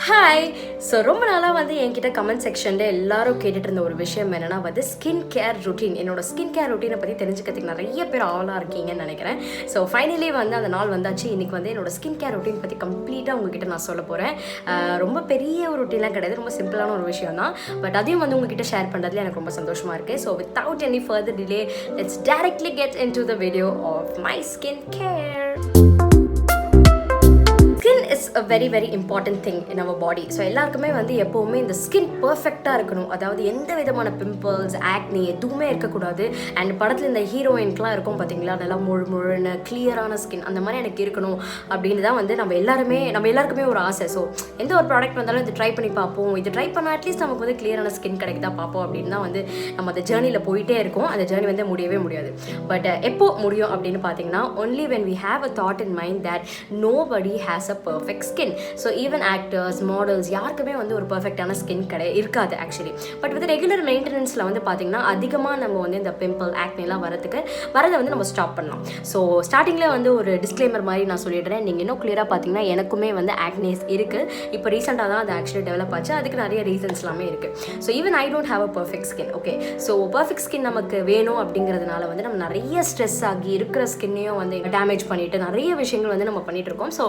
Hi. So ரொம்ப நாளாக என்கிட்ட கமெண்ட் செக்ஷனில் எல்லாரும் கேட்டுட்டு இருந்த ஒரு விஷயம் என்னென்னா ஸ்கின் கேர் ரொட்டீன். என்னோட ஸ்கின் கேர் ரொட்டீனை பற்றி தெரிஞ்சுக்கிறதுக்கு நிறைய பேர் ஆளாக இருக்கீங்கன்னு நினைக்கிறேன். ஸோ ஃபைனலி அந்த நாள் வந்தாச்சு. இன்றைக்கி என்னோட ஸ்கின் கேர் ரொட்டீன் பற்றி கம்ப்ளீட்டாக உங்ககிட்ட நான் சொல்ல போகிறேன். ரொம்ப பெரிய ஒரு ரொட்டீன்லாம் கிடையாது, ரொம்ப சிம்பிளான ஒரு விஷயம் தான். பட் அதையும் உங்ககிட்ட ஷேர் பண்ணுறதுல எனக்கு ரொம்ப சந்தோஷமாக இருக்குது. So without any further delay, let's directly get into the video of my skin care. Skin is a very very important thing in our body. So எல்லாருக்குமே எப்போவுமே இந்த ஸ்கின் பர்ஃபெக்டாக இருக்கணும். அதாவது எந்த விதமான பிம்பிள்ஸ், ஆக்னி எதுவுமே இருக்கக்கூடாது. அண்ட் படத்தில் இந்த ஹீரோயின்ஸ்லாம் இருக்கும் பார்த்தீங்களா, நல்லா முழுன்னு கிளியரான ஸ்கின், அந்த மாதிரி எனக்கு இருக்கணும் அப்படின்னு தான் நம்ம எல்லாருக்குமே ஒரு ஆசை. ஸோ எந்த ஒரு ப்ராடக்ட் வந்தாலும் இது ட்ரை பண்ணி பார்ப்போம், இது ட்ரை பண்ணால் அட்லீஸ்ட் நமக்கு கிளியரான ஸ்கின் கிடைக்குதா பார்ப்போம் அப்படின்னு தான் நம்ம அந்த ஜேர்னியில் போயிட்டே இருக்கோம். அந்த ஜேர்னி முடியவே முடியாது. பட் எப்போ முடியும் அப்படின்னு பார்த்தீங்கன்னா, only when we have a thought in mind that nobody has a perfect skin. So even actors, models யாருக்குமே ஒரு பர்ஃபெக்டான ஸ்கின் இருக்காது ஆக்சுவலி. பட் ரெகுலர் மெயின்டெனன்ஸில் பார்த்தீங்கன்னா அதிகமாக நம்ம இந்த பிம்பிள், ஆக்னிலாம் வரதை நம்ம ஸ்டாப் பண்ணலாம். ஸோ ஸ்டார்டிங்கில் ஒரு டிஸ்க்ளைமர் மாதிரி நான் சொல்லிடுறேன். நீங்கள் இன்னும் கிளியராக பார்த்தீங்கன்னா எனக்குமே ஆக்னேஸ் இருக்குது. இப்போ ரீசெண்டாக தான் அது ஆக்சுவலி டெவலப் ஆச்சு. அதுக்கு நிறைய ரீசன்ஸ் எல்லாமே இருக்குது. So even I don't have a perfect skin. Okay, so perfect skin நமக்கு வேணும் அப்படிங்கிறதுனால நம்ம நிறைய ஸ்ட்ரெஸ் ஆகி இருக்கிற ஸ்கின்னையும் டேமேஜ் பண்ணிட்டு நிறைய விஷயங்கள் நம்ம பண்ணிட்டு இருக்கோம். So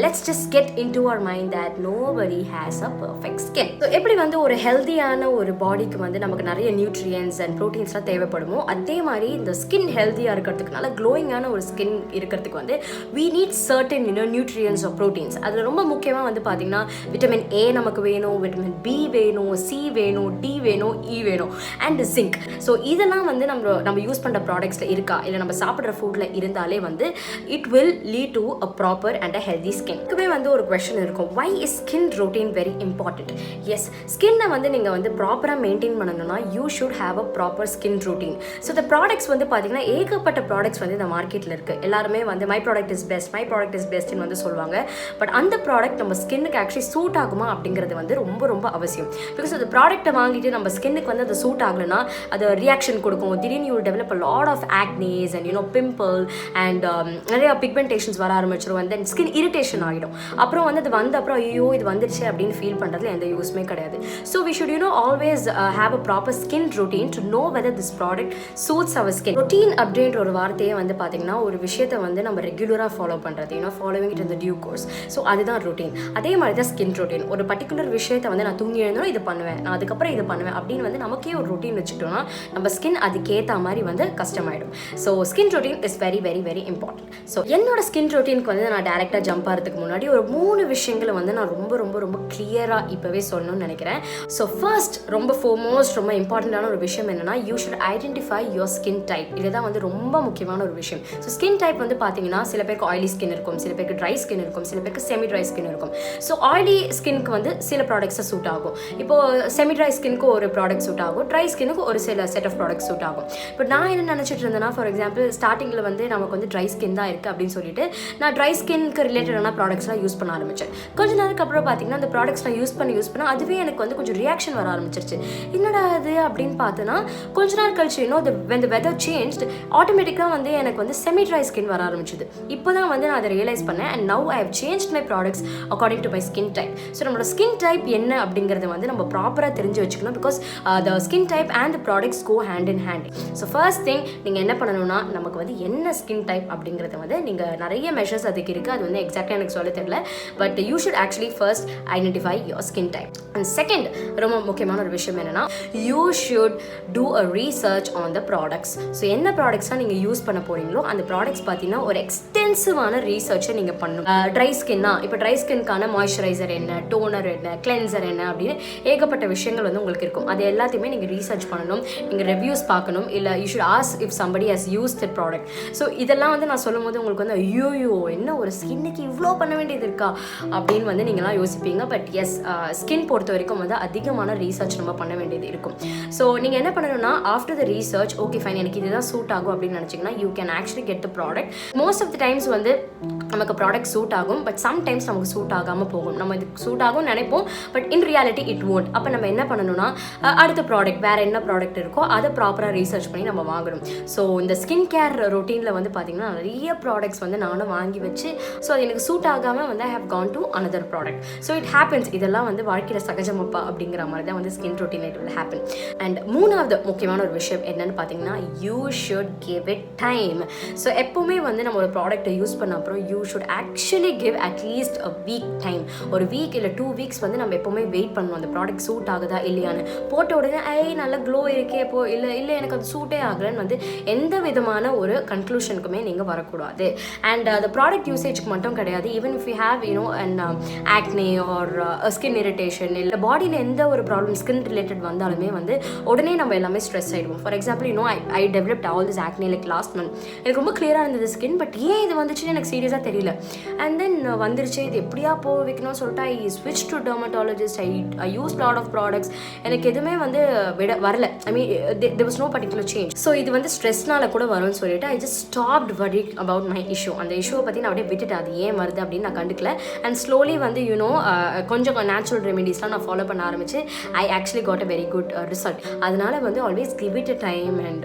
let's just get into our mind that nobody has a perfect skin. So எப்படி ஒரு ஹெல்தியான ஒரு பாடிக்கு நமக்கு நிறைய நியூட்ரியன்ஸ் அண்ட் ப்ரோட்டீன்ஸ்லாம் தேவைப்படுமோ, அதே மாதிரி இந்த ஸ்கின் ஹெல்தியாக இருக்கிறதுக்கு, நல்ல க்ளோயிங்கான ஒரு ஸ்கின் இருக்கிறதுக்கு we need certain nutrients or proteins. அதில் ரொம்ப முக்கியமாக பார்த்தீங்கன்னா விட்டமின் ஏ நமக்கு வேணும், விட்டமின் பி வேணும், சி வேணும், டி வேணும், இ வேணும், அண்ட் ஜிங்க். ஸோ இதெல்லாம் நம்ம யூஸ் பண்ணுற ப்ராடக்ட்ஸில் இருக்கா, இல்லை நம்ம சாப்பிட்ற ஃபுட்டில் இருந்தாலே it will lead to a proper and a healthy skin. இதுக்குமே ஒரு கொஸ்டின் இருக்கும், why is skin routine very important? Yes, ஸ்கின்னை நீங்கள் ப்ராப்பராக மெயின்டைன் பண்ணணும்னா you should have a proper skin routine. So இந்த ப்ராடக்ட்ஸ் பார்த்தீங்கன்னா ஏகப்பட்ட ப்ராடக்ட்ஸ் இந்த மார்க்கெட்டில் இருக்குது. எல்லாருமே my product is best, my product is பெஸ்ட்னு சொல்லுவாங்க. பட் அந்த ப்ராடக்ட் நம்ம ஸ்கின்னுக்கு ஆக்சுவலி சூட் ஆகுமா அப்படிங்கிறது ரொம்ப ரொம்ப அவசியம். பிகாஸ் அந்த ப்ராடக்ட்டை வாங்கிட்டு நம்ம ஸ்கின்னுக்கு அது சூட் ஆகலைன்னா அது ரியாக்ஷன் கொடுக்கும். திடீர்னு you develop a lot of acnes and pimple and நிறைய பிக்மெண்டேஷன்ஸ் வர ஆரம்பிச்சிடும். தென் ஸ்கின் இரிட்டேஷன் ஆகிடும். அப்புறம் அது அப்புறம் ஐயோ இது வந்துருச்சு அப்படின்னு ஃபீல் பண்ணுறதுல எந்த யூஸ்மே கிடையாது. So we should always have a proper skin routine to know whether this product suits our skin. Routine அப்படின்ற ஒரு வார்த்தையை பார்த்தீங்கன்னா ஒரு விஷயத்தை நம்ம ரெகுலராக ஃபாலோ பண்ணுறது, following it in the due course. So அதுதான் ரொட்டீன். அதே மாதிரி தான் ஸ்கின் ரொட்டீன். ஒரு பர்டிகுலர் விஷயத்தை நான் தூங்கி எழுந்தோம் இது பண்ணுவேன், நான் அதுக்கப்புறம் இது பண்ணுவேன் அப்படின்னு நமக்கே ஒரு ரொட்டீன் வச்சுட்டோம்னா நம்ம ஸ்கின் அதுக்கேற்ற மாதிரி கஷ்டமாயிடும். So skin routine is very very very important. So என்னோட ஸ்கின் ரொட்டீனுக்கு நான் டேரெக்டாக ஜம்ப் ஆகிறதுக்கு முன்னாடி ஒரு 3 விஷயங்களை நான் ரொம்ப ரொம்ப ரொம்ப கிளியராக இப்போவே சொல்லணும்னு நினைக்கிறேன். ஸோ ஃபர்ஸ்ட் ரொம்ப ஃபோர்மோஸ்ட் ரொம்ப இம்பார்ட்டண்டான ஒரு விஷயம் என்னன்னா, you should identify your skin type. இதுதான் ரொம்ப முக்கியமான ஒரு விஷயம். ஸோ ஸ்கின் டைப் பார்த்தீங்கன்னா சில பேருக்கு ஆயிலி ஸ்கின் இருக்கும், சில பேருக்கு ட்ரை ஸ்கின் இருக்கும், சில பேருக்கு செமி ட்ரை ஸ்கின் இருக்கும். ஸோ ஆயிலி ஸ்கின்க்கு சில ப்ராடக்ட்ஸை சூட் ஆகும். இப்போ செமி ட்ரை ஸ்கின்க்கு ஒரு ப்ராடக்ட் சூட் ஆகும், ட்ரை ஸ்கின்னுக்கு ஒரு சில செட் ஆஃப் ப்ராடக்ட் சூட் ஆகும். பட் நான் என்ன நினச்சிட்டு இருந்தேன்னா, ஃபார் எக்ஸாம்பிள் ஸ்டார்டிங்கில் நமக்கு ட்ரை ஸ்கின் தான் இருக்குது அப்படின்னு சொல்லிட்டு நான் ட்ரை ஸ்கின்க்கு ரிலேட்டடான ப்ராடக்ட்ஸ்லாம் யூஸ் பண்ண ஆரம்பித்தேன். கொஞ்ச நாளுக்கு அப்புறம் பார்த்தீங்கன்னா அந்த ப்ராடக்ட்ஸ் நான் யூஸ் பண்ண அதுவே எனக்கு கொஞ்சம் ரியாக்ஷன் வர ஆரம்பிச்சிருச்சு. என்னடா அது அப்படின்னு பார்த்தோன்னா கொஞ்ச நாள் கழிச்சு when the weather changed, ஆட்டோமேட்டிக்காக எனக்கு செமி ட்ரை ஸ்கின் வர ஆரம்பிச்சுது. இப்போ தான் நான் அதை ரியலைஸ் பண்ணேன். And now I have changed my products according to my skin type. So நம்மளோட ஸ்கின் டைப் என்ன அப்படிங்கிறது நம்ம ப்ராப்பராக தெரிஞ்சு வச்சுக்கணும். Because the skin type and the products go hand in hand. So first thing நீங்கள் என்ன பண்ணணும்னா, நமக்கு என்ன ஸ்கின் டைப் அப்படிங்கிறது நீங்கள் நிறைய மெஷர்ஸ் அதுக்கு இருக்குது. அது எக்ஸாக்டாக எனக்கு சொல்ல தெரியல. But you should actually first identify your skin type. And second ரொம்ப முக்கியமான ஒரு விஷயம் என்னன்னா, you should do a research on the products. So என்ன ப்ராடக்ட்ஸ்லாம் நீங்கள் யூஸ் பண்ண போறீங்களோ அந்த ப்ராடக்ட்ஸ் பார்த்தீங்கன்னா ஒரு எக்ஸ்டென்சிவான ரீசர்ச்சை நீங்கள் பண்ணணும். ட்ரை ஸ்கின்னா இப்போ ட்ரை ஸ்கின்கான மாய்ஸ்சரைசர் என்ன, டோனர் என்ன, கிளென்சர் என்ன அப்படின்னு ஏகப்பட்ட விஷயங்கள் உங்களுக்கு இருக்கும். அது எல்லாத்தையுமே நீங்கள் ரீசர்ச் பண்ணணும், நீங்கள் ரிவ்யூஸ் பார்க்கணும், இல்லை you should ask if somebody has used the product. So இதெல்லாம் நான் சொல்லும் போது உங்களுக்கு ஐயோ என்ன ஒரு ஸ்கின்னுக்கு இவ்வளோ பண்ண வேண்டியது இருக்கா அப்படின்னு நீங்களாம் யோசிப்பீங்க. பட் எஸ், ஸ்கின் பொறுத்த வரைக்கும் அதிகமான ரீசர்ச் நம்ம பண்ண வேண்டியது இருக்கும். ஸோ நீங்கள் என்ன பண்ணணும்னா, after the research okay fine எனக்கு இதுதான் சூட் ஆகும் அப்படின்னு நினச்சிங்கன்னா you can actually get the product. Most of the times நமக்கு ப்ராடக்ட் சூட் ஆகும், பட் சம்டைம்ஸ் நமக்கு சூட் ஆகாமல் போகும். நம்ம இது சூட் ஆகும்னு நினைப்போம், but in reality it won't. அப்போ நம்ம என்ன பண்ணணும்னா அடுத்த ப்ராடக்ட் வேறு என்ன ப்ராடக்ட் இருக்கோ அதை ப்ராப்பராக ரீசர்ச் பண்ணி நம்ம வாங்கணும். ஸோ இந்த ஸ்கின் கேர் ரொட்டீனில் வந்து பார்த்திங்கன்னா நிறைய ப்ராடக்ட்ஸ் வந்து நானும் வாங்கி வச்சு ஸோ அது எனக்கு சூட் ஆகாமல் வந்து I have gone to another product. So it happens. இதெல்லாம் வந்து வாழ்க்கையில் சகஜமப்பா அப்படிங்கிற மாதிரி தான் வந்து skin routine it will happen. And மூணாவது முக்கியமான ஒரு விஷயம் என்னென்னு பார்த்தீங்கன்னா you should give it time. So எப்போவுமே வந்து நம்ம ஒரு ப்ராடக்ட்டை யூஸ் பண்ண அப்புறம் you should actually give at least a week time. ஒரு வீக் இல்லை 2 வீக்ஸ் வந்து நம்ம எப்போவுமே வெயிட் பண்ணணும் அந்த ப்ராடக்ட் சூட் ஆகுதா இல்லையான்னு. போட்ட உடனே நல்லா க்ளோ இருக்கே இப்போ இல்லை எனக்கு அது சூட்டே ஆகலைன்னு வந்து எந்த விதமான ஒரு கன்க்ளூஷனுக்குமே நீங்கள் வரக்கூடாது. அண்ட் அந்த ப்ராடக்ட் யூசேஜ்க்கு மட்டும் கிடையாது, even if you have and acne or skin irritation இல்லை பாடியில் எந்த ஒரு ப்ராப்ளம் ஸ்கின் ரிலேட்டட் வந்தாலுமே வந்து உடனே நம்ம எல்லாமே ஸ்ட்ரெஸ் ஆகிடுவோம். For example I developed all this acne like last month. எனக்கு ரொம்ப கிளியராக இருந்தது ஸ்கின், பட் ஏன் இது வந்துச்சுன்னு எனக்கு சீரியஸாக தெரியல. அண்ட் தென் வந்துருச்சு, இது எப்படியா போக வைக்கணும்னு சொல்லிட்டு ஐ ஸ்விட்ச் to dermatologist. I use lot of products. எனக்கு எதுவுமே வந்து வரல. I mean there was no particular change. So இது வந்து ஸ்ட்ரெஸ்னால கூட வரும்னு சொல்லிட்டு I just stopped worrying about my issue. அந்த இஷ்யூவை பற்றி நான் அப்படியே விட்டுட்டு அது ஏன் வருது அப்படின்னு நான் கண்டுக்கல. அண்ட் ஸ்லோலி வந்து கொஞ்சம் நேச்சுரல் ரெமெடிஸ்லாம் நான் ஃபாலோ பண்ண ஆரம்பிச்சு I actually got a very good result. அதனால வந்து always give it a time. And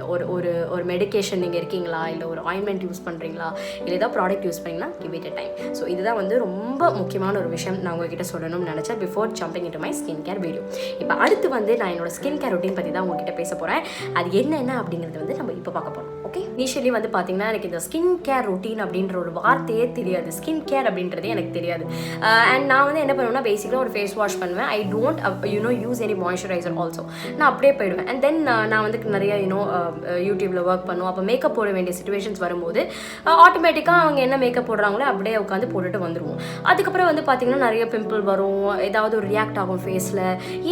ஒரு மெடிக்கேஷன் நீங்கள் இருக்கீங்களா, இல்லை ஒரு ஆயின்மெண்ட் யூஸ் பண்ணுறீங்களா, இல்லை ஏதாவது ப்ராடக்ட் யூஸ் பண்ணிங்கன்னா give it a time. So இதுதான் வந்து ரொம்ப முக்கியமான ஒரு விஷயம் நான் உங்ககிட்ட சொல்லணும்னு நினச்சேன் before jumping into my skin care video. இப்போ அடுத்து வந்து நான் என்னோட ஸ்கின் கேர் ரொட்டீன் பற்றி தான் உங்ககிட்ட பேச போகிறேன். அது என்னென்ன அப்படிங்கிறது வந்து நம்ம இப்போ பார்க்க போகிறோம். ஓகே, இனிஷியலி வந்து பார்த்தீங்கன்னா எனக்கு இந்த ஸ்கின் கேர் ரொட்டீன் அப்படின்ற ஒரு வார்த்தையே தெரியாது. ஸ்கின் கேர் அப்படின்றதே எனக்கு தெரியாது. அண்ட் நான் வந்து என்ன பண்ணுவேன்னா பேசிக்கலாக ஒரு ஃபேஸ் வாஷ் பண்ணுவேன். I don't use any moisturiser also. நான் அப்படியே போயிடுவேன். அண்ட் தென் நான் வந்து நிறைய யூடியூப்பில் ஒர்க் பண்ணுவோம். அப்போ மேக்கப் போட வேண்டிய சுச்சுவேஷன்ஸ் வரும்போது ஆட்டோமேட்டிக்காக அவங்க என்ன மேக்கப் போடுறாங்களோ அப்படியே உட்காந்து போட்டுட்டு வந்துடுவோம். அதுக்கப்புறம் வந்து பார்த்தீங்கன்னா நிறைய பிம்பிள் வரும், ஏதாவது ஒரு ரியாக்ட் ஆகும் ஃபேஸில்.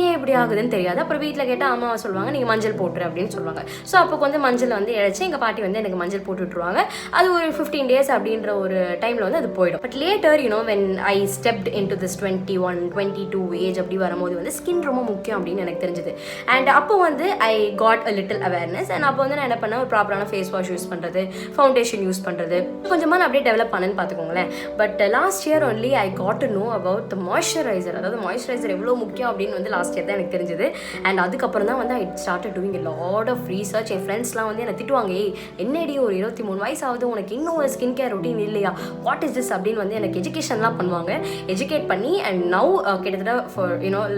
ஏன் எப்படி ஆகுதுன்னு தெரியாது. அப்புறம் வீட்டில் கேட்டால் அம்மா சொல்லுவாங்க நீங்கள் மஞ்சள் போட்டுரு அப்படின்னு சொல்லுவாங்க. ஸோ அப்போ கொஞ்சம் மஞ்சள் வந்து இழைச்சி எங்கள் பாட்டி வந்து எனக்கு மஞ்சள் போட்டு விட்டுருவாங்க. அது ஒரு 15 days அப்படின்ற ஒரு டைமில் வந்து அது போயிடும். But later when I stepped into this 21, 22 age அப்படி வரும்போது வந்து ஸ்கின் ரொம்ப முக்கியம் அப்படின்னு எனக்கு தெரிஞ்சது. அண்ட் அப்போ வந்து I got a little awareness. And அப்போ வந்து நான் என்ன பண்ணேன், ஒரு ப்ராப்பரான ஃபேஸ் வாஷ் யூஸ் பண்ணுறது, ஃபவுண்டேஷன் யூஸ் பண்ணுறது கொஞ்சமாக நான் அப்படியே டெவலப் பண்ணேன்னு பார்த்துக்கோங்களேன். But last year only I got to know about the moisturiser. அதாவது மாய்ஸ்சரைசர் எவ்வளோ முக்கியம் அப்படின்னு வந்து லாஸ்ட் இயர் தான் எனக்கு தெரிஞ்சது. அண்ட் அதுக்கப்புறம் தான் வந்து I started doing a lot of research. என் ஃப்ரெண்ட்ஸ்லாம் வந்து என்னை திட்டுவாங்க, என்னடி ஒரு 23 வயசு ஆகுது உனக்கு இன்னும் ஒரு ஸ்கின் கேர் ரொட்டீன் இல்லையா, வாட் இஸ் திஸ் அப்படின்னு வந்து எனக்கு எஜுகேஷன்லாம் பண்ணுவாங்க. எஜுகேட் பண்ணி அண்ட் நவ் கிட்டத்தட்ட for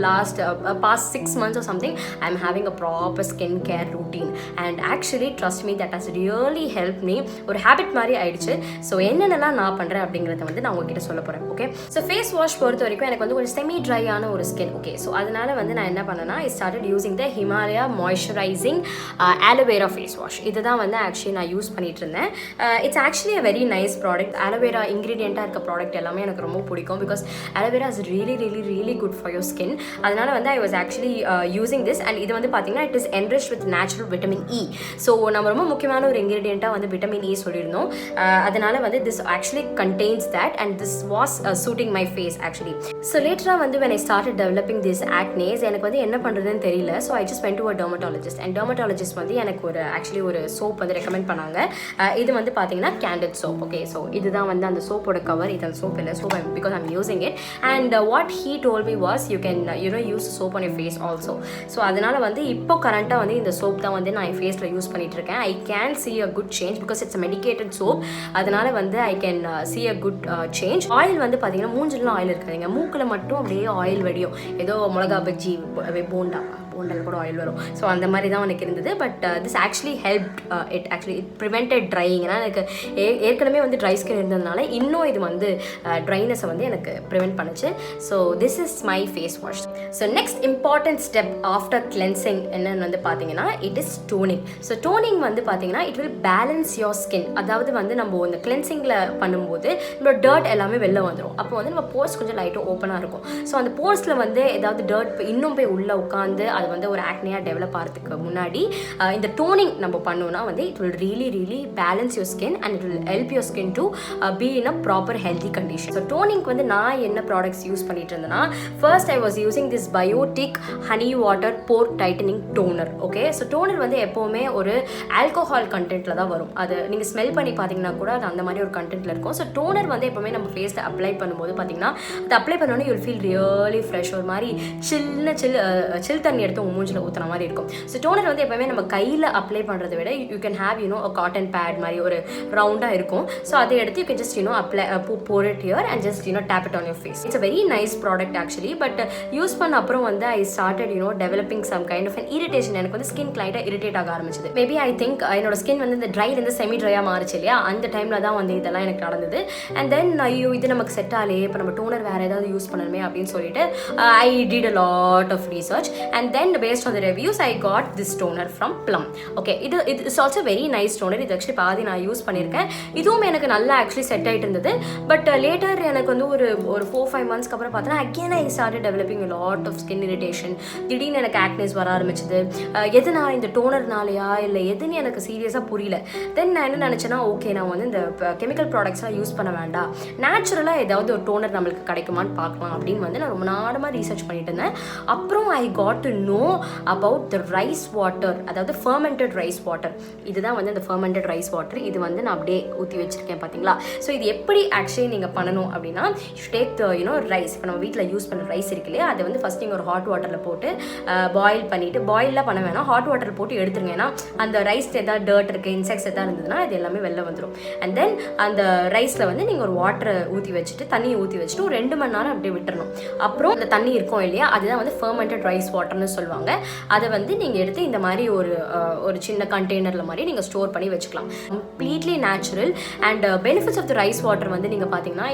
last past 6 months or something I'm having a proper skin care routine. And actually trust me, that has really helped me. ஒரு habit மாதிரி ஆயிடுச்சு. ஸோ என்னென்னலாம் நான் பண்ணுறேன் அப்படிங்கிறத வந்து நான் உங்ககிட்ட சொல்ல போகிறேன். ஓகே, ஸோ ஃபேஸ் வாஷ் பொறுத்த வரைக்கும் எனக்கு வந்து ஒரு செமி ட்ரையான ஒரு ஸ்கின். ஓகே, ஸோ அதனால வந்து நான் என்ன பண்ணேன்னா I started using the Himalaya moisturising aloe vera face wash. இதுதான் வந்து ஆக்சுவலி நான் யூஸ் பண்ணிட்டு இருந்தேன். It's actually a very nice product. Aloe vera இன்க்ரீடியண்ட்டாக இருக்க ப்ராடக்ட் எல்லாமே எனக்கு ரொம்ப பிடிக்கும். Because aloe vera is really really really good for your skin. அதனால வந்து I was actually using this. And இது வந்து பார்த்தீங்கன்னா it is enriched with natural vitamin E. So நம்ம ரொம்ப முக்கியமான ஒரு இன்க்ரீடியண்ட்டாக வந்து விட்டமின் இ சொல்லியிருந்தோம். அதனால வந்து this actually contains that and this was soothing my face actually. So லேட்டராக வந்து when I started developing this acnes எனக்கு வந்து என்ன பண்ணுறதுன்னு தெரியல. So I just went to a dermatologist. And dermatologist வந்து எனக்கு ஒரு ஆக்சுவலி ஒரு சோப் வந்து ரெக்கமெண்ட் பண்ணாங்க. இது வந்து பார்த்தீங்கன்னா கேண்டட் சோப். ஓகே, ஸோ இதுதான் வந்து அந்த சோப்போட கவர். இது அந்த சோப் இல்லை, soap because I'm using it. And what he told me was you can use soap on your face also. So அதனால வந்து இப்போ கரண்ட்டாக வந்து இந்த சோப் தான் வந்து நான் என் ஃபேஸில் யூஸ் பண்ணிட்டு இருக்கேன். I can see a good change because it's a medicated soap. அதனால வந்து I can see a good change. Oil வந்து பார்த்தீங்கன்னா மூஞ்சிலாம் ஆயில் இருக்காதுங்க, மூக்கில் மட்டும் அப்படியே ஆயில் வடியும். ஏதோ மிளகா பஜ்ஜி போண்டல் கூட ஆயில் வரும். ஸோ அந்த மாதிரி தான் எனக்கு இருந்தது. But this actually help it prevented drying. ஏன்னா எனக்கு ஏற்கனவே வந்து ட்ரை ஸ்கின் இருந்ததுனால இன்னும் இது வந்து ட்ரைனஸை வந்து எனக்கு ப்ரிவென்ட் பண்ணுச்சு. So this is my face wash. So next important step after cleansing என்னன்னு வந்து பார்த்தீங்கன்னா it is toning. So toning வந்து பார்த்தீங்கன்னா it will balance your skin. அதாவது வந்து நம்ம இந்த கிளென்சிங்கில் பண்ணும்போது நம்மளோட டர்ட் எல்லாமே வெளில வந்துடும். அப்போ வந்து நம்ம போர்ஸ் கொஞ்சம் லைட்டாக ஓப்பனாக இருக்கும். ஸோ அந்த போர்ஸில் வந்து ஏதாவது டர்ட் இன்னும் போய் உள்ளே உட்காந்து அது வந்து ஒரு ஆக்னியாக டெவலப் ஆகிறதுக்கு முன்னாடி இந்த டோனிங் நம்ம பண்ணோம்னா வந்து it will really balance your skin and it will help your skin to be in a proper healthy condition. So டோனிங்க்கு வந்து நான் என்ன ப்ராடக்ட்ஸ் யூஸ் பண்ணிட்டு இருந்தேன்னா, first I was using this Biotique honey water pore tightening toner. Okay, so toner வந்து எப்போவுமே ஒரு alcohol கண்டென்ட்டில் தான் வரும். அது நீங்கள் ஸ்மெல் பண்ணி பார்த்தீங்கன்னா கூட அது அந்த மாதிரி ஒரு கண்டென்ட்டில் இருக்கும். ஸோ டோனர் வந்து எப்போவுமே நம்ம ஃபேஸில் அப்ளை பண்ணும்போது பார்த்தீங்கன்னா, அது அப்ளை பண்ணோன்னே யூல் ஃபீல் ரியலி ஃப்ரெஷ், ஒரு மாதிரி சில் தண்ணி எடுத்து உங்கள் மூஞ்சில் ஊற்றுற மாதிரி இருக்கும். ஸோ டோனர் வந்து எப்போவுமே நம்ம கையில் அப்ளை பண்ணுறதை விட you can have cotton bad மாதிரி ஒரு ரவுண்டாக இருக்கும். ஸோ அதை எடுத்து you can just apply pour it here and just tap it on your face. It's a very nice product actually, but use பண்ண அப்புறம் வந்து I started developing some kind of an irritation. எனக்கு வந்து skin லைட்டாக irritate ஆக ஆரம்பிச்சது. Maybe I think என்னோட skin வந்து இந்த ட்ரைலேருந்து செமி ட்ரையாக மாறிச்சு இல்லையா, அந்த டைமில் தான் வந்து இதெல்லாம் எனக்கு நடந்தது. அண்ட் தென் ஐயோ இது நமக்கு செட் ஆகலே, இப்போ நம்ம டோனர் வேறு ஏதாவது யூஸ் பண்ணணுமே அப்படின்னு சொல்லிட்டு I did a lot of research and then based on the reviews I got this toner from Plum. Okay, இது it's also very nice toner. இது ஆக்சுவலி பாதி நான் யூஸ் பண்ணியிருக்கேன். இதுவும் எனக்கு நல்லா ஆக்சுவலி செட் ஆகிட்டு இருந்தது. பட் லேட்டர் எனக்கு வந்து ஒரு 4-5 மந்த்ஸ்க்கு அப்புறம் பார்த்தோன்னா again I started developing lot of skin irritation. திடீர்னு எனக்கு ஆக்னேஸ் வர ஆரம்பிச்சது. எதுனா இந்த டோனர்னாலையா இல்லை எதுன்னு எனக்கு சீரியஸாக புரியல. தென் நான் என்ன நினச்சேன்னா, ஓகே நான் வந்து இந்த கெமிக்கல் ப்ராடக்ட்ஸ்லாம் யூஸ் பண்ண வேண்டாம், நேச்சுரலாக ஏதாவது ஒரு டோனர் நம்மளுக்கு கிடைக்குமான்னு பார்க்கலாம் அப்படின்னு வந்து நான் ரொம்ப நாடமாக ரீசர்ச் பண்ணிட்டு இருந்தேன். அப்புறம் ஐ got to know about the rice water, அதாவது ஃபர்மெண்டட் ரைஸ் வாட்டர். இதுதான் வந்து இந்த ஃபர்மெண்டட் ரைஸ் வாட்டர். இது வந்து நான் அப்படியே ஊற்றி வச்சிருக்கேன் பார்த்தீங்களா. ஸோ இது எப்படி ஆக்சுவலி நீங்கள் பண்ணணும் அப்படின்னா, யூ டேக் த ரைஸ். இப்போ நம்ம வீட்டில் யூஸ் பண்ணுற ரைஸ் இருக்கு இல்லையா, அதை வந்து ஃபஸ்ட் நீங்கள் ஒரு ஹாட் வாட்டரில் போட்டு பாயில் பண்ணிவிட்டு, பாயிலெலாம் பண்ண வேணாம், ஹாட் வாட்டர் போட்டு எடுத்துருங்க. ஏன்னா அந்த ரைஸ் எதாவது டர்ட் இருக்குது, இன்செக்ட்ஸ் எதாவது இருந்ததுன்னா அது எல்லாமே வெளில வந்துடும். அண்ட் தென் அந்த ரைஸில் வந்து நீங்கள் ஒரு வாட்டரை ஊற்றி வச்சுட்டு, தண்ணியை ஊற்றி வச்சுட்டு ஒரு 2 மணி நேரம் அப்படியே விட்டுறணும். அப்புறம் அந்த தண்ணி இருக்கும் இல்லையா, அதுதான் வந்து ஃபர்மெண்டட் ரைஸ் வாட்டர்னு சொல்லுவாங்க. அதை வந்து நீங்கள் எடுத்து இந்த மாதிரி ஒரு சின்ன கண்டெய்னரில் மாதிரி நீங்கள் ஸ்டோர் பண்ணி வச்சுக்கலாம். Completely natural. And benefits of the rice water வந்து நீங்கள் பார்த்தீங்கன்னா,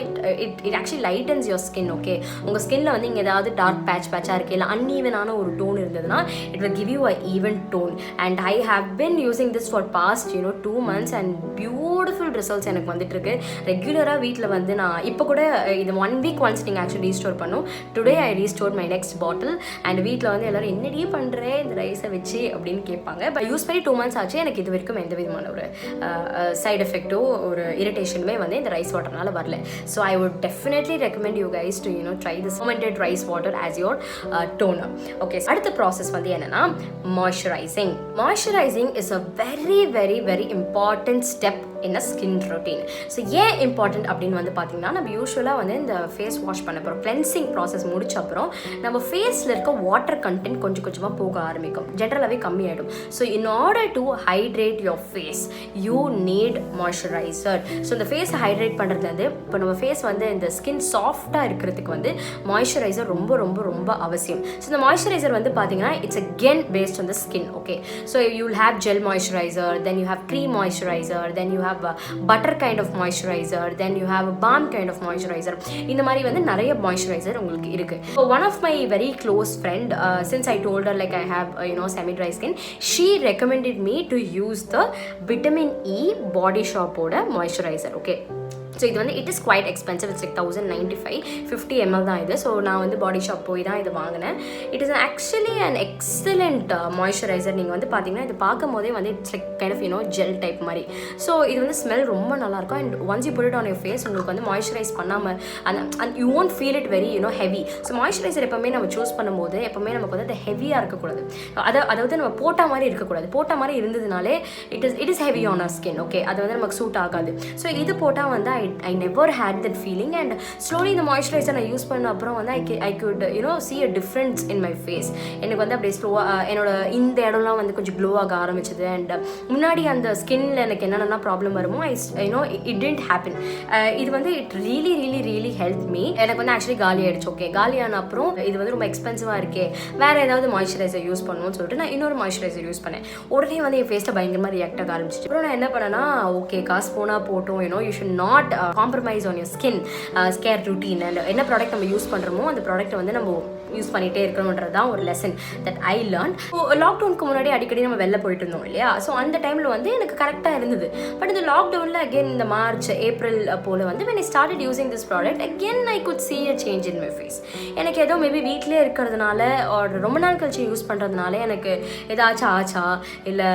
it actually lightens your skin. Okay, உங்கள் ஸ்கின்ல வந்து இங்கே ஏதாவது டார்க் பேட்சாக இருக்குது, இல்லை அன்ஈவனான ஒரு டோன் இருந்ததுன்னா it will give you a even tone. And I have been using this for past 2 months and beautiful results எனக்கு வந்துட்டு இருக்கு. ரெகுலராக வீட்டில் வந்து நான் இப்போ கூட இது 1 week ஒன்ஸ் நீங்கள் ஆக்சுவலி ரீஸ்டோர் பண்ணும். Today I restore my next bottle. And வீட்டில் வந்து எல்லோரும் என்னடி பண்ணுறேன் இந்த ரைஸை வச்சு அப்படின்னு கேட்பாங்க. பட் யூஸ் பண்ணி 2 months ஆச்சு. எனக்கு இது வரைக்கும் எந்த விதமான ஒரு சைட் எஃபெக்ட்டோ ஒரு இரிட்டேஷனுமே வந்து இந்த ரைஸ் வாட்டர்னால வரல. So I would definitely recommend you guys to try this fermented rice water as your toner. Okay, அடுத்த ப்ராசஸ் வந்து என்னன்னா moisturising. Moisturising is a very very very important step in a skin routine. So ஏன் important அப்படின்னு வந்து பார்த்தீங்கன்னா, நம்ம யூஸ்வலாக வந்து இந்த ஃபேஸ் வாஷ் பண்ண போகிறோம், கிளென்சிங் ப்ராசஸ் முடிச்ச அப்புறம் நம்ம ஃபேஸில் இருக்க வாட்டர் கண்டென்ட் கொஞ்சம் கொஞ்சமாக போக ஆரம்பிக்கும், ஜென்ரலாகவே கம்மியாயிடும். So in order to hydrate your face you need moisturiser. So இந்த ஃபேஸை ஹைட்ரேட் பண்ணுறதுலேருந்து இப்போ நம்ம ஃபேஸ் வந்து இந்த ஸ்கின் சாஃப்டாக இருக்கிறதுக்கு வந்து மாய்ஸ்சரைசர் ரொம்ப ரொம்ப ரொம்ப அவசியம். ஸோ இந்த மாய்ஸ்சரைசர் வந்து பார்த்தீங்கன்னா it's again paste on the skin. Okay, so you will have gel moisturiser, then you have cream moisturiser, then you have butter kind of moisturizer, then you have a balm kind of moisturizer. இந்த மாதிரி வந்து நிறைய moisturizer உங்களுக்கு இருக்கு. So one of my very close friend, since I told her like I have semi dry skin, she recommended me to use the vitamin E Body Shop oda moisturizer. Okay, so இது வந்து it is quite expensive. It's like 1095 50 ml தான் இது. So நான் வந்து பாடி shop போய் தான் இது வாங்கினேன். It is actually an excellent moisturiser. நீங்கள் வந்து பார்த்தீங்கன்னா இது பார்க்கும் போதே வந்து it's like kind of gel type மாதிரி. ஸோ இது வந்து ஸ்மெல் ரொம்ப நல்லாயிருக்கும். And once you put it on your face, உங்களுக்கு வந்து மாய்ஸ்சரைஸ் பண்ணாமல் and you won't feel it very heavy. So moisturiser எப்போவுமே நம்ம சூஸ் பண்ணும்போது எப்போவுமே நமக்கு வந்து அது ஹெவியாக இருக்கக்கூடாது. அதாவது நம்ம போட்டா மாதிரி இருக்கக்கூடாது. போட்டா மாதிரி இருந்ததுனாலே it is heavy on our skin. Okay, அது வந்து நமக்கு சூட் ஆகாது. ஸோ இது போட்டால் வந்து I never had that feeling, and slowly the moisturizer நான் யூஸ் பண்ண அப்புறம் வந்து I could see a difference in my face. எனக்கு வந்து அப்படியே ஸ்லோவாக என்னோட இந்த இடம்லாம் வந்து கொஞ்சம் க்ளோ ஆக ஆரம்பிச்சது. அண்ட் முன்னாடி அந்த ஸ்கின்ல எனக்கு என்னென்ன ப்ராப்ளம் வருமோ it didn't happen. இது வந்து இட் really helped me. எனக்கு வந்து ஆக்சுவலி காலி ஆயிடுச்சு. ஓகே, காலியான அப்புறம் இது வந்து ரொம்ப எக்ஸ்பென்சிவாக இருக்கே, வேறு ஏதாவது மாய்ஸ்சரைசர் யூஸ் பண்ணணும்னு சொல்லிட்டு நான் இன்னொரு மாய்ஸ்சரைசர் யூஸ் பண்ணேன். உடனே வந்து என் ஃபேஸில் பயங்கரமாக ரியாக்ட் ஆக ஆரம்பிச்சிச்சு. அப்புறம் நான் என்ன பண்ணேன்னா, ஓகே காசு போனால் போட்டோம், you should not compromise on your skin care routine. And என்ன ப்ராடக்ட் நம்ம யூஸ் பண்ணுறோமோ அந்த ப்ராடக்ட்டை வந்து நம்ம யூஸ் பண்ணிகிட்டே இருக்கணுன்றது தான் ஒரு lesson that I learn. So லாக்டவுனுக்கு முன்னாடி அடிக்கடி நம்ம வெளில போயிட்டு இருந்தோம் இல்லையா, ஸோ அந்த டைமில் வந்து எனக்கு கரெக்டாக இருந்தது. பட் இந்த லாக்டவுனில் அகெயின் இந்த மார்ச் ஏப்ரல் போல் வந்து when I started using this product again I could see a change in my face. எனக்கு ஏதோ மேபி வீட்டிலே இருக்கிறதுனால ஒரு ரொம்ப நாள் கழிச்சு யூஸ் பண்ணுறதுனால எனக்கு ஏதாச்சும் ஆச்சா இல்லை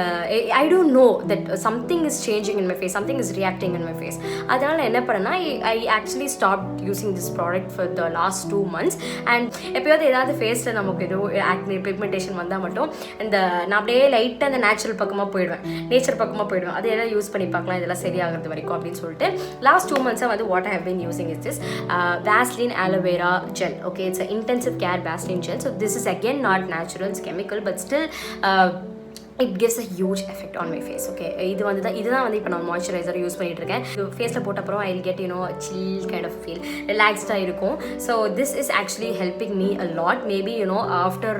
I don't know that something is changing in my face, something is reacting in my face. அதனால் என்ன பண்ணேன்னா I actually stop using this product for the last 2 months. And எப்போயாவது ஏதாவது ஃபேஸில் நமக்கு ஏதோ ஆக்னி பிக்மெண்டேஷன் வந்தால் மட்டும் இந்த நான் அப்படியே லைட்டாக அந்த நேச்சுரல் பக்கமாக போயிடுவேன், நேச்சர் பக்கமாக போயிடுவேன். அது எல்லாம் யூஸ் பண்ணி பார்க்கலாம் இதெல்லாம் சரியாகிறது வரைக்கும் அப்படின்னு சொல்லிட்டு லாஸ்ட் 2 months வந்து what I have been using is this Vaseline aloe vera gel. Okay, it's an intensive care Vaseline gel. So this is again not natural, it's chemical, but still it gives a huge effect on my face. Okay, இதுதான் வந்து இப்போ நான் moisturiser use பண்ணிட்டு இருக்கேன். ஃபேஸில் போட்ட அப்புறம் I will get chill kind of feel, ரிலாக்ஸ்டாக இருக்கும். So this is actually helping me a lot. Maybe after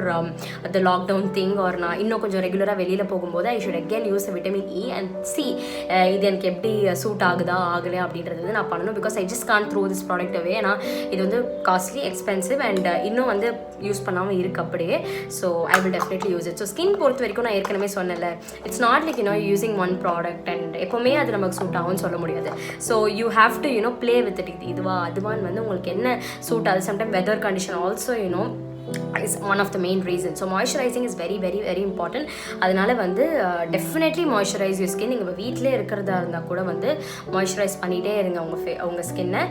the lockdown thing or நான் இன்னும் கொஞ்சம் ரெகுலராக வெளியில் போகும்போது I should again use vitamin E and C இது எனக்கு எப்படி சூட் ஆகுதா ஆகலையா அப்படின்றது வந்து நான் பண்ணணும். Because I just can throw this product away. ஏன்னா இது வந்து காஸ்ட்லி, எக்ஸ்பென்சிவ் அண்ட் இன்னும் வந்து யூஸ் பண்ணாமல் இருக்கு அப்படியே. So I will definitely use it. So skin பொறுத்த வரைக்கும் நான் ஏற்கனவே சொன்னல, it's not like using one product and எப்போவுமே அது நமக்கு சூட் ஆகும்னு சொல்ல முடியாது. So you have to play with it. இதுவா அதுவான்னு வந்து உங்களுக்கு என்ன சூட் ஆகுது. Sometime weather condition also is one of the main reasons. So moisturizing is very very very important. அதனால வந்து definitely moisturize your skin. நீங்கள் வீட்டிலே இருக்கிறதா இருந்தால் கூட வந்து moisturize பண்ணிகிட்டே இருங்க உங்கள் ஸ்கின்னை.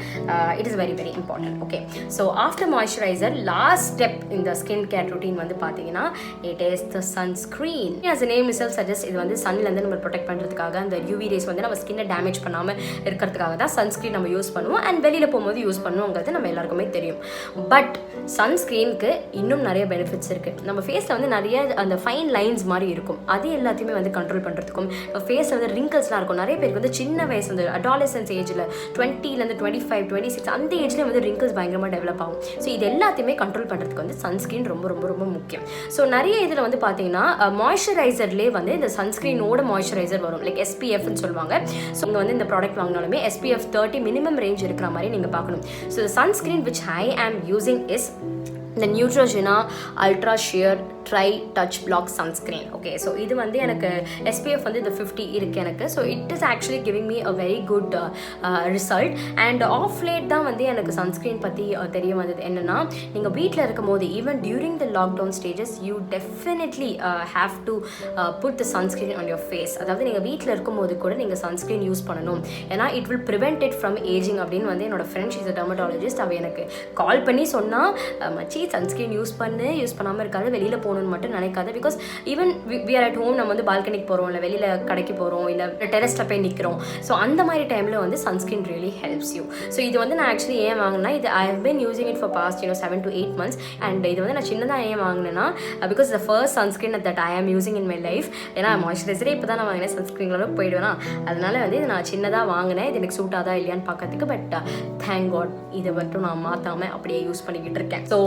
it is very very important. Okay, so after moisturizer, last step in the skin care routine வந்து பார்த்தீங்கன்னா it is the sunscreen. as the name itself suggests, இது வந்து சன்லேருந்து நம்ம ப்ரொடெக்ட் பண்ணுறதுக்காக, அந்த UV rays வந்து நம்ம ஸ்கின்னை டேமேஜ் பண்ணாமல் இருக்கிறதுக்காக தான் சன்ஸ்க்ரீன் நம்ம யூஸ் பண்ணுவோம். அண்ட் வெளியில் போகும்போது யூஸ் பண்ணுவோங்கிறது நம்ம எல்லாருக்குமே தெரியும். பட் சன்ஸ்க்ரீனுக்கு இன்னும் நிறைய பெனிஃபிட்ஸ் இருக்குது. நம்ம ஃபேஸில் வந்து நிறைய அந்த ஃபைன் லைன்ஸ் மாதிரி இருக்கும், அது எல்லாத்தையுமே வந்து கண்ட்ரோல் பண்ணுறதுக்கும், ஃபேஸில் வந்து ரிங்கிள்ஸ்லாம் இருக்கும். நிறைய பேருக்கு வந்து சின்ன வயசு அந்த அடாலசன்ஸ் ஏஜில் 20லேருந்து 25, 26 அந்த ஏஜ்லேயே வந்து ரிங்கிள்ஸ் பயங்கரமாக டெவலப் ஆகும். ஸோ இது எல்லாத்தையுமே கண்ட்ரோல் பண்ணுறதுக்கு வந்து சன்ஸ்க்ரீன் ரொம்ப ரொம்ப ரொம்ப முக்கியம். ஸோ நிறைய இதில் வந்து பார்த்தீங்கன்னா மாய்ஸ்சரைசர்லேயே வந்து இந்த சன்ஸ்க்ரீனோட மாய்ஸ்சரைசர் வரும், லைக் SPFன்னு சொல்லுவாங்க. ஸோ இங்கே வந்து இந்த ப்ராடக்ட் வாங்கினாலுமே SPF 30 மினிமம் ரேஞ்ச் இருக்கிற மாதிரி நீங்கள் பார்க்கணும். So the sunscreen which I am using is the Neutrogena Ultra Sheer Tri Touch Block Sunscreen. Okay, so இது வந்து எனக்கு SPF வந்து இந்த 50 இருக்குது எனக்கு. So it is actually giving me a very good result. And half late தான் வந்து எனக்கு சன்ஸ்க்ரீன் பற்றி தெரிய வந்தது. என்னென்னா, நீங்கள் வீட்டில் இருக்கும் போது even during the lockdown stages you definitely have to put the sunscreen on your face. அதாவது நீங்கள் வீட்டில் இருக்கும்போது கூட நீங்கள் சன்ஸ்க்ரீன் யூஸ் பண்ணணும். ஏன்னா it will prevent it from ageing அப்படின்னு வந்து என்னோட ஃப்ரெண்ட், ஷீஸ் அ டெர்மட்டாலஜிஸ்ட், அவள் எனக்கு கால் பண்ணி சொன்னால், மச்சி சன்ஸ்க்ரீன் யூஸ் பண்ணாமல் இருக்காது, வெளியில் போகணுன்னு மட்டும் நினைக்காது. Because even we are at home, நம்ம வந்து பால்கனிக்கு போகிறோம், இல்லை வெளியில் கடைக்கு போகிறோம், இல்லை டெரஸ்ட்டில் போய் நிற்கிறோம். ஸோ அந்த மாதிரி டைமில் வந்து sunscreen really helps you. So இது வந்து நான் ஆக்சுவலி ஏன் வாங்கினா, இது I have been using it for past 7 to 8 months. And இது வந்து நான் சின்னதாக ஏன் வாங்கினேன்னா, because the first sunscreen that I am using in my life. ஏன்னா மாய்ஸ்சரைசரே இப்போ தான் நான் வாங்கினேன், சன்ஸ்க்ரீனில் போயிடுவேனா, அதனால வந்து இது நான் சின்னதாக வாங்கினேன். இது எனக்கு சூட் ஆதா இல்லையான்னு பார்க்கறதுக்கு. பட் தேங்க் காட் இதை மட்டும் நான் மாற்றாமல் அப்படியே யூஸ் பண்ணிக்கிட்டு இருக்கேன். So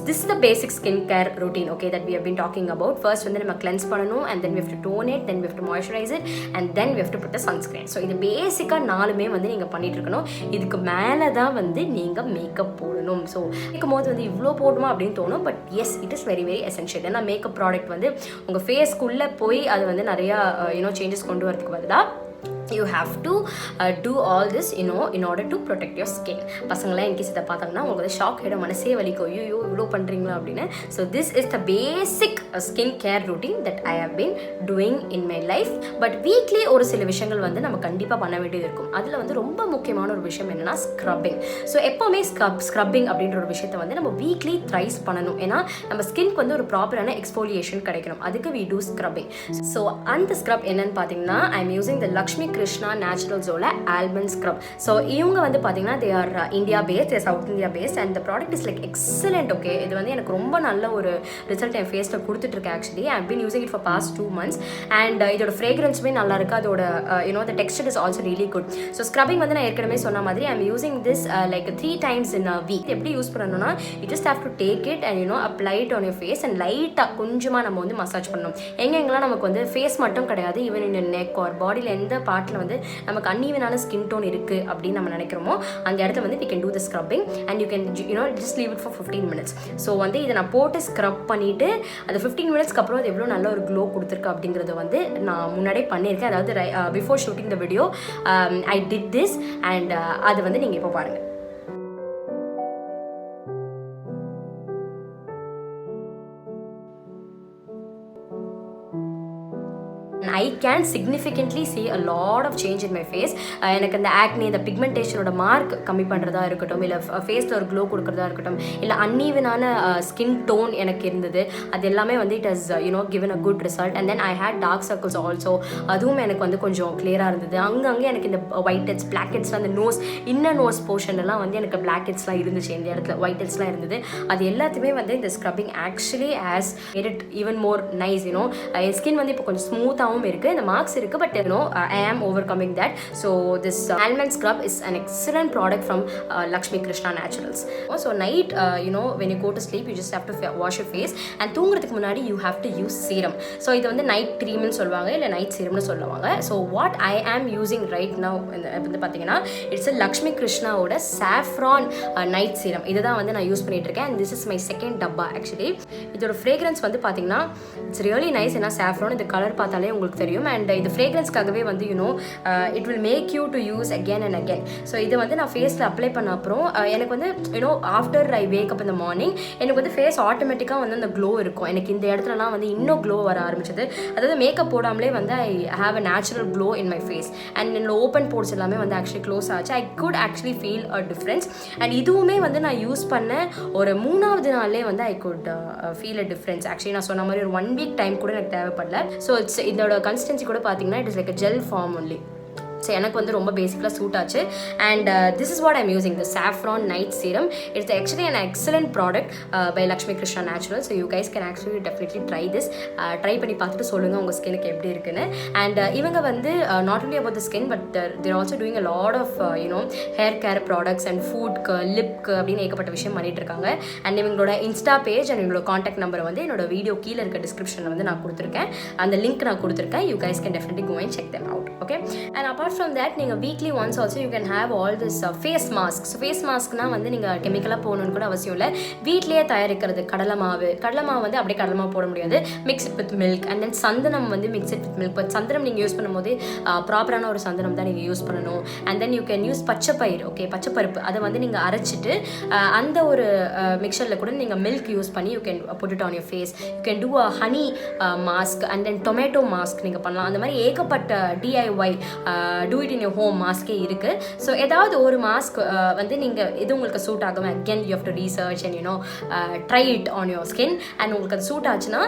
this is the basic skincare routine, okay, that we have been talking about. First வந்து நம்ம cleanse பண்ணணும், and then we have to tone it, then we have to moisturize it, and then we have to put the sunscreen. So இது பேசிக்காக 4மே வந்து நீங்கள் பண்ணிட்டு இருக்கணும். இதுக்கு மேலே தான் வந்து நீங்கள் மேக்கப் போடணும். ஸோ மேக்கும் போது வந்து இவ்வளோ போடுமா அப்படின்னு தோணும். But yes, it is very very essential. ஏன்னா மேக்கப் ப்ராடக்ட் வந்து உங்கள் ஃபேஸ்க்குள்ளே போய் அது வந்து நிறையா சேஞ்சஸ் கொண்டு வரதுக்கு பதிலாக you have to do all this in order to protect your skin. பசங்களாம் இன்கேஸ் இதை பார்த்தாங்கன்னா உங்களுக்கு வந்து ஷாக் ஆகிடும், மனசே வலிக்கும், ஐயோ இவ்வளோ பண்ணுறீங்களா அப்படின்னு. So this is the basic skin care routine that I have been doing in my life. But weekly ஒரு சில விஷயங்கள் வந்து நம்ம கண்டிப்பாக பண்ண வேண்டியது இருக்கும். அதில் வந்து ரொம்ப முக்கியமான ஒரு விஷயம் என்னென்னா ஸ்க்ரப்பிங். ஸோ எப்போவுமே ஸ்க்ரப்பிங் அப்படின்ற ஒரு விஷயத்தை வந்து நம்ம வீக்லி த்ரைஸ் பண்ணணும். ஏன்னா நம்ம ஸ்கின்க்கு வந்து ஒரு ப்ராப்பரான எக்ஸ்ஃபோலியேஷன் கிடைக்கணும். அதுக்கு we do scrubbing. ஸோ அந்த ஸ்க்ரப் என்னன்னு பார்த்தீங்கன்னா, I am using the Lakshmi Krishna நேச்சுரல்ஸோட ஆல்மண்ட் ஸ்க்ரப். ஸோ இவங்க வந்து பார்த்தீங்கன்னா they are India based, South India based, and the product is like excellent. Okay, இது வந்து எனக்கு ரொம்ப நல்ல ஒரு ரிசல்ட் என் ஃபேஸில் கொடுத்துட்ருக்கு. Actually I have been using it for past 2 months. And இதோட ஃப்ரேக்ரன்ஸுமே நல்லா இருக்குது. அதோட the texture is also really good. So scrubbing வந்து நான் ஏற்கனவே சொன்ன மாதிரி ஐ am using this like 3 times in a week. எப்படி யூஸ் பண்ணணும்னா, you just have to take it and apply it on your face and லைட்டாக கொஞ்சமாக நம்ம வந்து மசாஜ் பண்ணணும். எங்கெங்கெல்லாம் நமக்கு வந்து ஃபேஸ் மட்டும் கிடையாது, ஈவன் இந்த நெக் ஆர் பாடியில் எந்த பார்ட் ஸ்பாட்டில் வந்து நமக்கு அன்ஈவனான ஸ்கின் டோன் இருக்குது அப்படின்னு நம்ம நினைக்கிறோமோ அந்த இடத்துல வந்து we can do the scrubbing and you can just leave it for 15 minutes. So வந்து இதை நான் போட்டு ஸ்க்ரப் பண்ணிவிட்டு அது 15 மினிட்ஸ்க்கு அப்புறம் அது எவ்வளோ நல்ல ஒரு க்ளோ கொடுத்துருக்கு அப்படிங்கிறத வந்து நான் முன்னாடியே பண்ணியிருக்கேன். அதாவது before shooting the video I did this and அது வந்து நீங்கள் இப்போ பாருங்கள். I can significantly see a lot of change in my face. எனக்கு அந்த ஆக்னி இந்த பிக்மெண்டேஷனோட மார்க் கம்மி பண்ணுறதா இருக்கட்டும், இல்லை ஃபேஸில் ஒரு க்ளோ கொடுக்குறதா இருக்கட்டும், இல்லை அன்ஈவனான ஸ்கின் டோன் எனக்கு இருந்தது, அது எல்லாமே வந்து it has given a good result. And then I had dark circles also. அதுவும் எனக்கு வந்து கொஞ்சம் கிளியராக இருந்தது. அங்கங்கே எனக்கு இந்த ஒயிட் ஹெட்ஸ் பிளாக் ஹெட்ஸ்லாம் அந்த இன்னர் நோஸ் போர்ஷன்லாம் வந்து எனக்கு பிளாக் ஹெட்ஸ்லாம் இருந்துச்சு, இந்த இடத்துல ஒயிட் ஹெட்ஸ்லாம் இருந்தது. அது எல்லாத்தையுமே வந்து இந்த scrubbing actually has made it even more nice. N skin வந்து இப்போ கொஞ்சம் ஸ்மூத்தாகவும் இருக்குது, இந்த மார்க்ஸ் இருக்குது, but I am overcoming that. So this almond scrub is an excellent product from Lakshmi Krishna Naturals. So night when you go to sleep you just have to wash your face and தூங்குறதுக்கு முன்னாடி you have to use serum. So இது வந்து night cream னு சொல்வாங்க, இல்லை night serum னு சொல்லுவாங்க. So what I am using right now வந்து பார்த்தீங்கன்னா it's a Lakshmi Krishna ஓட saffron night serum. இதுதான் வந்து நான் யூஸ் பண்ணிட்டு இருக்கேன். and this is my second டப்பா actually. இதோட fragrance வந்து பார்த்தீங்கன்னா it's really nice. ஏன்னா saffron இந்த கலர் பார்த்தாலே உங்களுக்கு தெரியும். அண்ட் இது ஃப்ரேக்ரன்ஸ்க்காகவே வந்து it will make you to use again and again. So இது வந்து நான் ஃபேஸில் அப்ளை பண்ண அப்புறம் எனக்கு வந்து ஆஃப்டர் ஐ வேக் அப் இந்த மார்னிங் எனக்கு வந்து ஃபேஸ் ஆட்டோமேட்டிக்காக வந்து அந்த க்ளோ இருக்கும். எனக்கு இந்த இடத்துலலாம் வந்து இன்னும் க்ளோ வர ஆரம்பிச்சது. அதாவது மேக்கப் போடாமலே வந்து I have a natural glow in my face. And என்னோட ஓப்பன் போர்ட்ஸ் எல்லாமே வந்து ஆக்சுவலி க்ளோஸ் ஆச்சு. I could actually feel a difference. And இதுவுமே வந்து நான் யூஸ் பண்ண ஒரு 3வது நாள்லேயே வந்து I could feel a difference. Actually நான் சொன்ன மாதிரி ஒரு 1 வீக் டைம் கூட எனக்கு தேவைப்படல. ஸோ இதோட கன்சிஸ்டன்சி கூட பார்த்தீங்கன்னா it is like a gel form only. So எனக்கு வந்து ரொம்ப பேசிக்கலாக சூட் ஆச்சு. And this is what I'm using the saffron night serum. It's actually an excellent product by Lakshmi Krishna Naturals. So you guys can actually definitely try this. Try பண்ணி பார்த்துட்டு சொல்லுங்கள் உங்கள் ஸ்கினுக்கு எப்படி இருக்குன்னு. அண்ட் இவங்க வந்து not only about the skin but they're also doing a lot of hair care products and foodக்கு லிப்க்கு அப்படின்னு ஏகப்பட்ட விஷயம் பண்ணிட்டு இருக்காங்க. அண்ட் இவங்களோட இன்ஸ்டா பேஜ் அண்ட் இவங்களோட காண்டாக்ட் நம்பரை வந்து என்னோட வீடியோ கீழே இருக்க டிஸ்கிரிப்ஷனில் வந்து நான் கொடுத்துருக்கேன். அந்த லிங்க் நான் கொடுத்துருக்கேன். You guys can definitely go and check them out. Okay. And apart from that நீங்கள் weekly once also you can have all this face mask. So face மாஸ்க்னால் வந்து நீங்கள் கெமிக்கலாக போகணுன்னு கூட அவசியம் இல்லை. வீட்லேயே தயாரிக்கிறது கடலை மாவு வந்து அப்படியே கடலை மாவு போட முடியாது. Mix it with milk. And then சந்தனம் வந்து mix it with milk. But சந்தனம் நீங்கள் யூஸ் பண்ணும்போது ப்ராப்பரான ஒரு சந்தனம் தான் நீங்கள் யூஸ் பண்ணணும். And then you can use பச்சைப்பயிர். ஓகே, பச்சைப்பருப்பு அதை வந்து நீங்கள் அரைச்சிட்டு அந்த ஒரு மிக்சரில் கூட நீங்கள் மில்க் யூஸ் பண்ணி you can put it on your face. You can do a honey mask and then tomato mask நீங்கள் பண்ணலாம். அந்த மாதிரி ஏகப்பட்ட DIY do it in your home மாஸ்கே இருக்குது. ஸோ ஏதாவது ஒரு மாஸ்க் வந்து நீங்கள் இது உங்களுக்கு சூட் ஆகும். Again you have to research and try it on your skin. And உங்களுக்கு அது சூட் ஆச்சுன்னா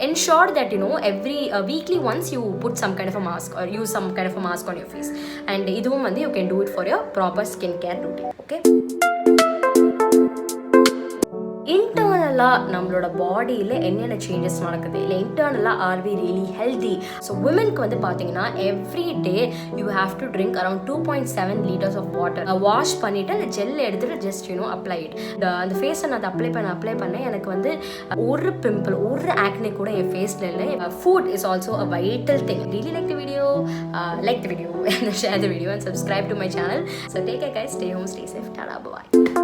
ensure that every weekly once you put some kind of a mask or use some kind of a mask on your face. And இதுவும் வந்து you can do it for your proper skin care routine. Okay. இன்டர்னலாக நம்மளோட பாடியில் என்னென்ன changes நடக்குது, இல்லை இன்டர்னலாக are we really healthy. So விமென்க்கு வந்து பார்த்தீங்கன்னா every day you have to drink around 2.7 liters of water. Wash பண்ணிவிட்டு அந்த ஜெல் எடுத்துகிட்டு ஜஸ்ட் அப்ளை இட். அந்த ஃபேஸை நான் அதை அப்ளை பண்ண எனக்கு வந்து ஒரு பிம்பிள் ஒரு ஆக்னி கூட என் ஃபேஸில் இல்லை. Food is also a vital thing. Really like the video and share the video and subscribe to my channel. So take care guys, stay home, stay safe, tada, bye.